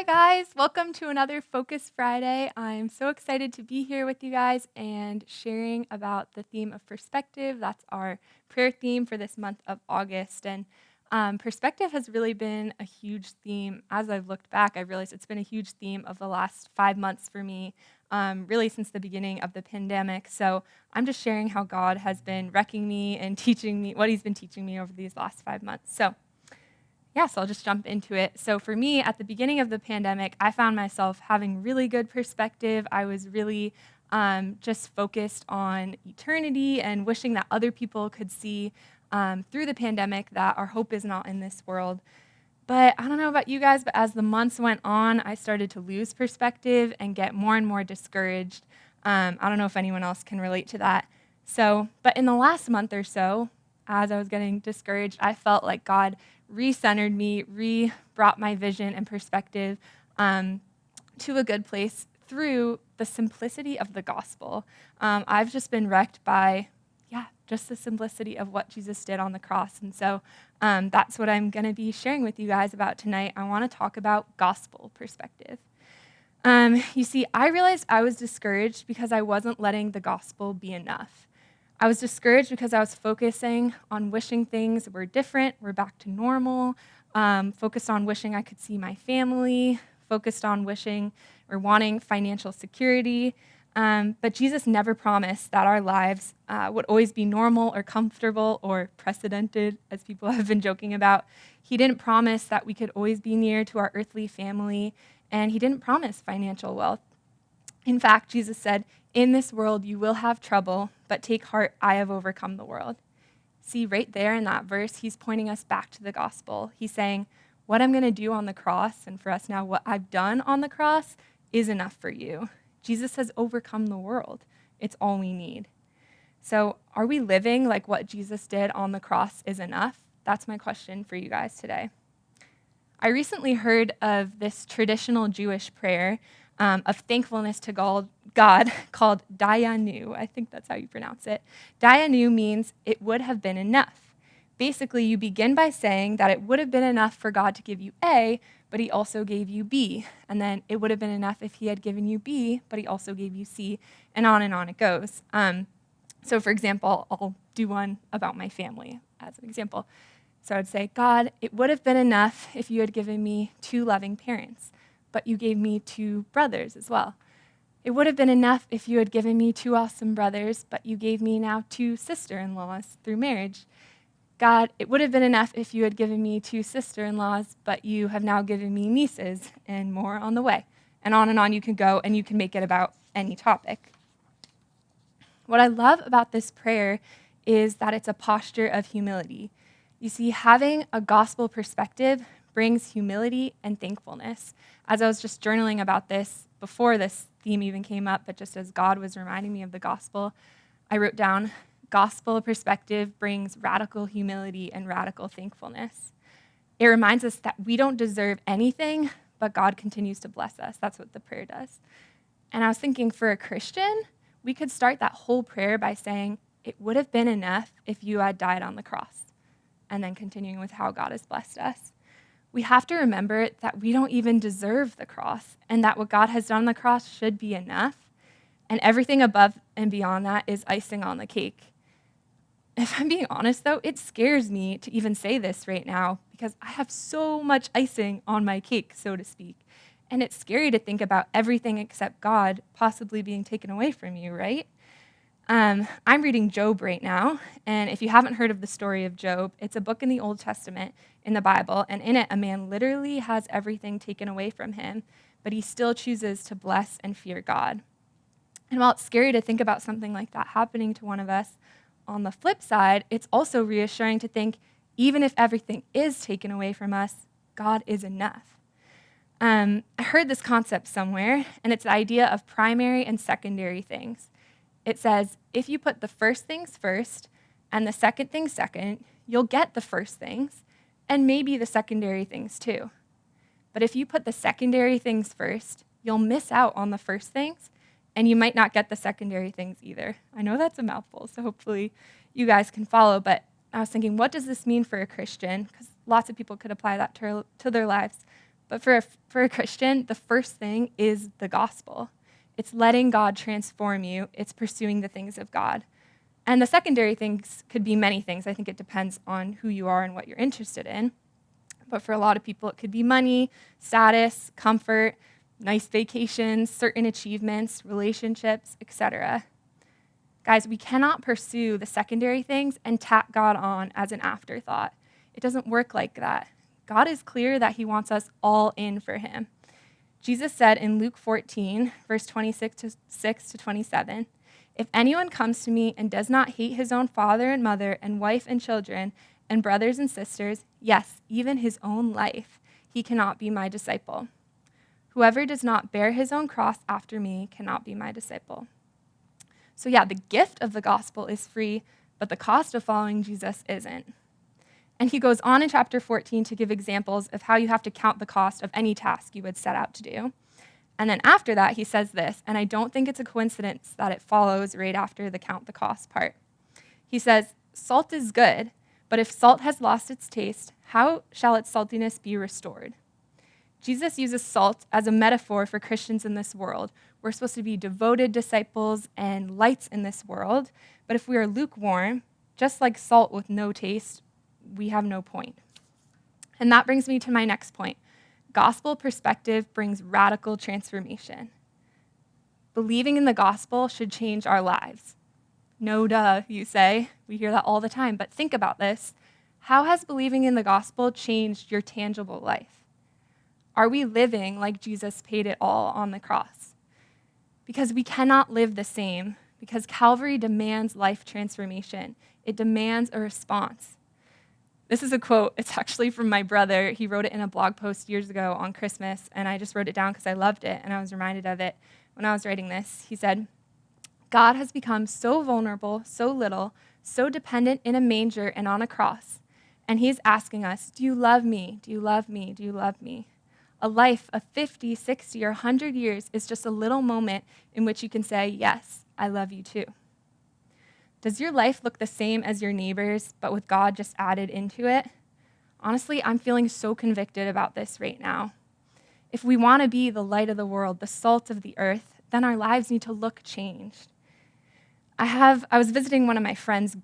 guys, welcome to another Focus Friday. I'm so excited to be here with you guys and sharing about the theme of perspective. That's our prayer theme for this month of August. And perspective has really been a huge theme. As I've looked back, I realized it's been a huge theme of the last 5 months for me, really since the beginning of the pandemic. So I'm just sharing how God has been wrecking me and teaching me what he's been teaching me over these last 5 months. So I'll just jump into it. So for me, at the beginning of the pandemic, I found myself having really good perspective. I was really just focused on eternity and wishing that other people could see through the pandemic that our hope is not in this world. But I don't know about you guys, but as the months went on, I started to lose perspective and get more and more discouraged. I don't know if anyone else can relate to that. But in the last month or so, as I was getting discouraged, I felt like God re-centered me, brought my vision and perspective to a good place through the simplicity of the gospel. I've just been wrecked by, just the simplicity of what Jesus did on the cross. And so that's what I'm going to be sharing with you guys about tonight. I want to talk about gospel perspective. You see, I realized I was discouraged because I wasn't letting the gospel be enough. I was discouraged because I was focusing on wishing things were different, were back to normal, focused on wishing I could see my family, focused on wishing or wanting financial security. But Jesus never promised that our lives would always be normal or comfortable or precedented, as people have been joking about. He didn't promise that we could always be near to our earthly family, and he didn't promise financial wealth. In fact, Jesus said, "In this world you will have trouble, but take heart, I have overcome the world." See, right there in that verse, he's pointing us back to the gospel. He's saying, what I'm going to do on the cross, and for us now, what I've done on the cross is enough for you. Jesus has overcome the world. It's all we need. So are we living like what Jesus did on the cross is enough? That's my question for you guys today. I recently heard of this traditional Jewish prayer of thankfulness to God called Dayanu. I think that's how you pronounce it. Dayanu means it would have been enough. Basically, you begin by saying that it would have been enough for God to give you A, but he also gave you B. And then it would have been enough if he had given you B, but he also gave you C, and on it goes. So for example, I'll do one about my family as an example. So I'd say, God, it would have been enough if you had given me 2 loving parents, but you gave me 2 brothers as well. It would have been enough if you had given me 2 awesome brothers, but you gave me now 2 sister-in-laws through marriage. God, it would have been enough if you had given me 2 sister-in-laws, but you have now given me nieces and more on the way. And on you can go, and you can make it about any topic. What I love about this prayer is that it's a posture of humility. You see, having a gospel perspective brings humility and thankfulness. As I was just journaling about this before this theme even came up, but just as God was reminding me of the gospel, I wrote down, gospel perspective brings radical humility and radical thankfulness. It reminds us that we don't deserve anything, but God continues to bless us. That's what the prayer does. And I was thinking, for a Christian, we could start that whole prayer by saying, it would have been enough if you had died on the cross, and then continuing with how God has blessed us. We have to remember that we don't even deserve the cross, and that what God has done on the cross should be enough, and everything above and beyond that is icing on the cake. If I'm being honest, though, it scares me to even say this right now because I have so much icing on my cake, so to speak, and it's scary to think about everything except God possibly being taken away from you, right? I'm reading Job right now, and if you haven't heard of the story of Job, it's a book in the Old Testament in the Bible, and in it, a man literally has everything taken away from him, but he still chooses to bless and fear God. And while it's scary to think about something like that happening to one of us, on the flip side, it's also reassuring to think, even if everything is taken away from us, God is enough. I heard this concept somewhere, and it's the idea of primary and secondary things. It says, if you put the first things first and the second things second, you'll get the first things and maybe the secondary things too. But if you put the secondary things first, you'll miss out on the first things and you might not get the secondary things either. I know that's a mouthful, so hopefully you guys can follow, but I was thinking, what does this mean for a Christian? Because lots of people could apply that to their lives. But for a Christian, the first thing is the gospel. It's letting God transform you. It's pursuing the things of God. And the secondary things could be many things. I think it depends on who you are and what you're interested in. But for a lot of people, it could be money, status, comfort, nice vacations, certain achievements, relationships, etc. Guys, we cannot pursue the secondary things and tack God on as an afterthought. It doesn't work like that. God is clear that he wants us all in for him. Jesus said in Luke 14, verse 26 to 27, "If anyone comes to me and does not hate his own father and mother and wife and children and brothers and sisters, yes, even his own life, he cannot be my disciple. Whoever does not bear his own cross after me cannot be my disciple." So yeah, the gift of the gospel is free, but the cost of following Jesus isn't. And he goes on in chapter 14 to give examples of how you have to count the cost of any task you would set out to do. And then after that, he says this, and I don't think it's a coincidence that it follows right after the count the cost part. He says, "Salt is good, but if salt has lost its taste, how shall its saltiness be restored?" Jesus uses salt as a metaphor for Christians in this world. We're supposed to be devoted disciples and lights in this world, but if we are lukewarm, just like salt with no taste, we have no point. And that brings me to my next point. Gospel perspective brings radical transformation. Believing in the gospel should change our lives. No duh, you say. We hear that all the time, but think about this. How has believing in the gospel changed your tangible life? Are we living like Jesus paid it all on the cross? Because we cannot live the same, because Calvary demands life transformation. It demands a response. This is a quote. It's actually from my brother. He wrote it in a blog post years ago on Christmas, and I just wrote it down because I loved it, and I was reminded of it when I was writing this. He said, "God has become so vulnerable, so little, so dependent in a manger and on a cross, and he's asking us, do you love me? Do you love me? Do you love me?" A life of 50, 60, or 100 years is just a little moment in which you can say, "Yes, I love you too." Does your life look the same as your neighbor's, but with God just added into it? Honestly, I'm feeling so convicted about this right now. If we want to be the light of the world, the salt of the earth, then our lives need to look changed. I was visiting one of my friends'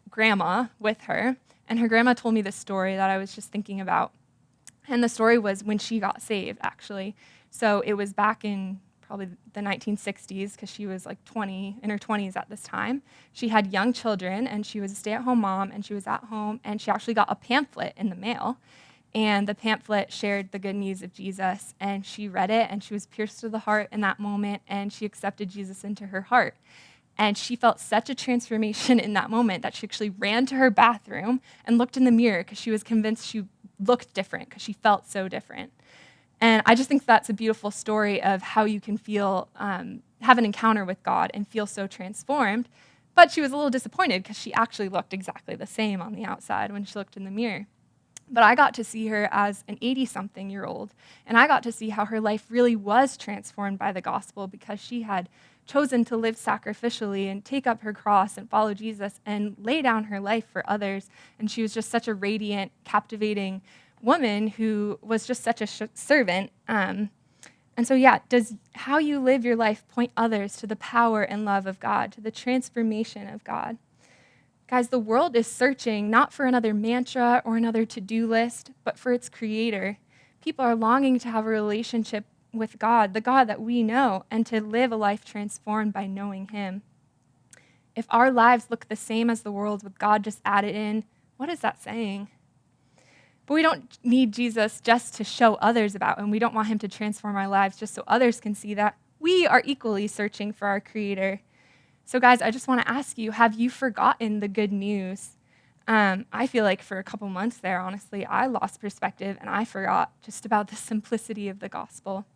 grandma with her, and her grandma told me this story that I was just thinking about. And the story was when she got saved, actually. So it was back in probably the 1960s, because she was like in her 20s at this time. She had young children, and she was a stay-at-home mom, and she was at home, and she actually got a pamphlet in the mail. And the pamphlet shared the good news of Jesus, and she read it, and she was pierced to the heart in that moment, and she accepted Jesus into her heart. And she felt such a transformation in that moment that she actually ran to her bathroom and looked in the mirror because she was convinced she looked different because she felt so different. And I just think that's a beautiful story of how you can feel, have an encounter with God and feel so transformed. But she was a little disappointed because she actually looked exactly the same on the outside when she looked in the mirror. But I got to see her as an 80-something-year-old, and I got to see how her life really was transformed by the gospel because she had chosen to live sacrificially and take up her cross and follow Jesus and lay down her life for others. And she was just such a radiant, captivating woman who was just such a servant. And so, yeah, does how you live your life point others to the power and love of God, to the transformation of God? Guys, the world is searching not for another mantra or another to-do list, but for its creator. People are longing to have a relationship with God, the God that we know, and to live a life transformed by knowing him. If our lives look the same as the world with God just added in, what is that saying? But we don't need Jesus just to show others about him. We don't want him to transform our lives just so others can see that. We are equally searching for our creator. So guys, I just want to ask you, have you forgotten the good news? I feel like for a couple months there, honestly, I lost perspective and I forgot just about the simplicity of the gospel.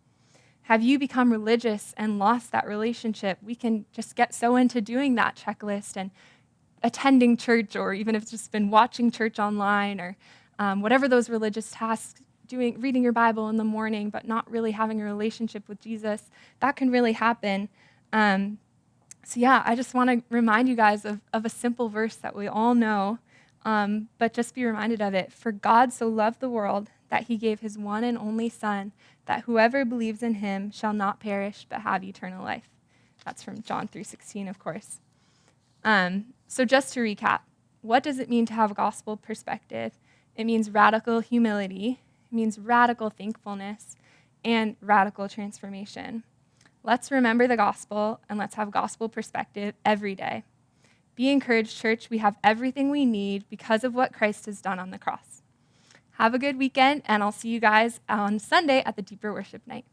Have you become religious and lost that relationship? We can just get so into doing that checklist and attending church, or even if it's just been watching church online, or whatever those religious tasks, reading your Bible in the morning, but not really having a relationship with Jesus. That can really happen. So yeah, I just want to remind you guys of a simple verse that we all know. but just be reminded of it. For God so loved the world that he gave his one and only Son, that whoever believes in him shall not perish but have eternal life. That's from John 3:16, of course. So just to recap, what does it mean to have a gospel perspective? It means radical humility, it means radical thankfulness, and radical transformation. Let's remember the gospel, and let's have gospel perspective every day. Be encouraged, church. We have everything we need because of what Christ has done on the cross. Have a good weekend, and I'll see you guys on Sunday at the Deeper Worship Night.